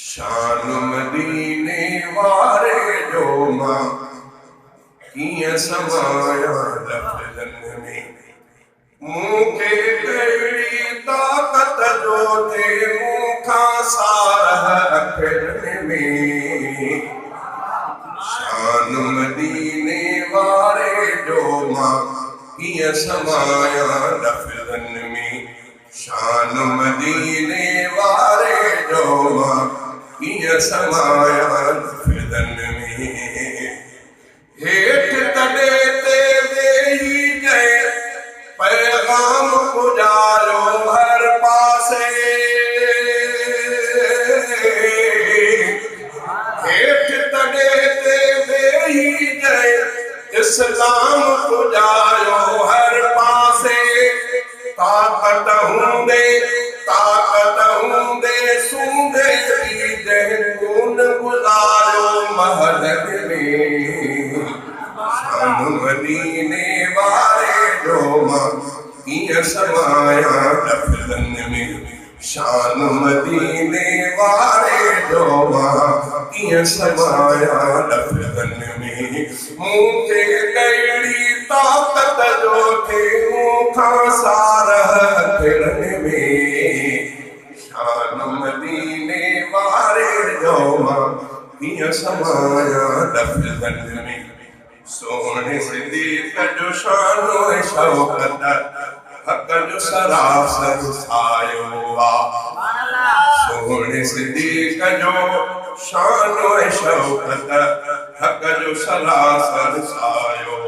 शान मदीने वारे जो मां कीअं समाया लफ़्ज़न में मूंखे कहिड़ी ताक़त जो थे मूंखां सारह अखरनि में शान मदीने वारे जो मां कीअं समाया लफ़्ज़न में शान मदीने वारे जो मां कीअं समाया लफ़्ज़न में हेठ तॾे ते वेही जंहिं पैगाम पुॼायो हर पासे हेठ तॾे ते वेही जंहिं इस्लाम पुॼायो हर पासे ताक़त हूंदे सूंदे जंहिं खून गुज़ारियो महल में शान मदीने वारे जो मां कीअं समाया लफ़्ज़न में शान मदीने वारे जो मां कीअं समाया लफ़्ज़न में मूंखे कहिड़ी ताक़त जो थे मूंखां सारह अखरनि में शान मदीने वारे जो मां कीअं समाया लफ़्ज़न में सोने सिद्दीक़ जो शानो शौक़त हक़ जो सरासर सायो सोने सिद्दीक़ जो शानो शौक़त हक़ जो सरासर सायो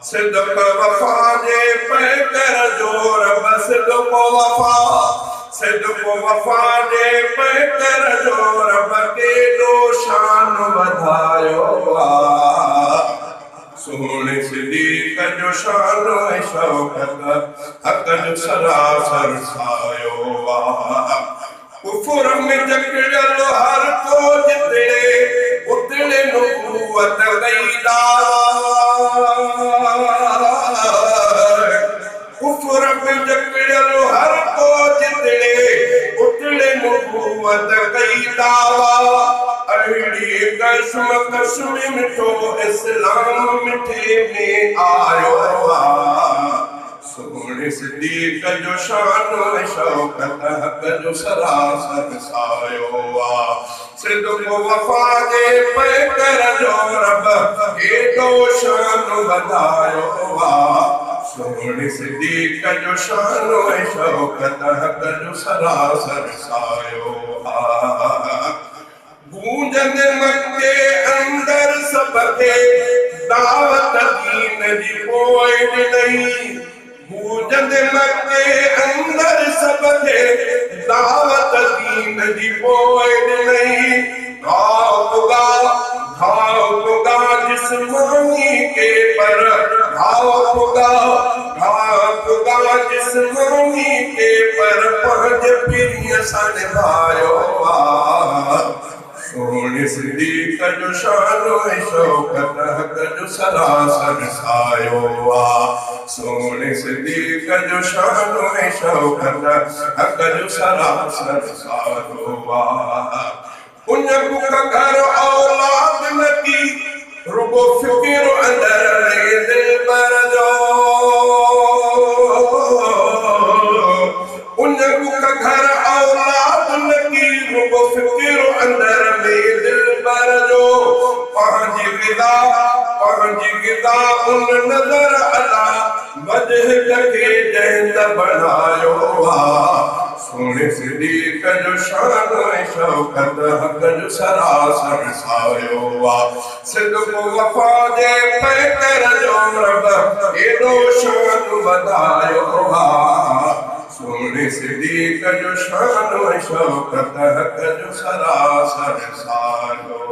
सिद्दीक़ वफ़ा जे पैकर जो रब सिद्दीक़ वफ़ा जे पैकर जो रब केॾो शान वधायो सोने सिद्दीक़ जो शानो शौक़त हक़ जो सरासर सायो कुफ़र में जकड़ियल हर को जितड़े उतड़े नबूवत गई कुफ़र में जकड़ियल हर को जितड़े उतड़े नबूवत गई दावा अहिड़ी कसम मिठो इस्लाम मिठे में आयो सोने सिद्दीक़ जो शानो शौक़त हक़ जो सरासर सायो सिद्दीक़ वफ़ा जे पैकर जो रब केॾो शान वधायो सोने सिद्दीक़ जो शानो शौक़त हक़ जो सरासर सायो गूंजन मक्के अंदर सबके दावत दीन जी पोइ ॾिनई गूंजन मक्के अंदर सबके दावत दीन जी पोइ ॾिनई घाव पुगा जिस्मानी के पर घाव पुगा जिस्मानी के पर पंहिंज पीढ़ीअ सां निभायो सोने सिद्दीक़ जो शानो शौक़त हक़ जो सरासर सायो सोने सिद्दीक़ जो शानो शौक़त हक़ जो सरासर सायो उन बुख घर औलाद न की रुगो फिकिर अंदर ले दिलबर जो उन बुख घर औलाद न की रुगो फिकिर अंदर ले दिलबर जो पंहिंजी ग़िज़ा उन नज़र अला वजह खे जंहिं बणायो सोने सिद्दीक़ जो शानो शौक़त हक़ जो सरासर सायो सिद्दीक़ वफ़ा जे पैकर जो रब केॾो शान वधायो सोने सिद्दीक़ जो शानो शौक़त हक़ जो सरासर सायो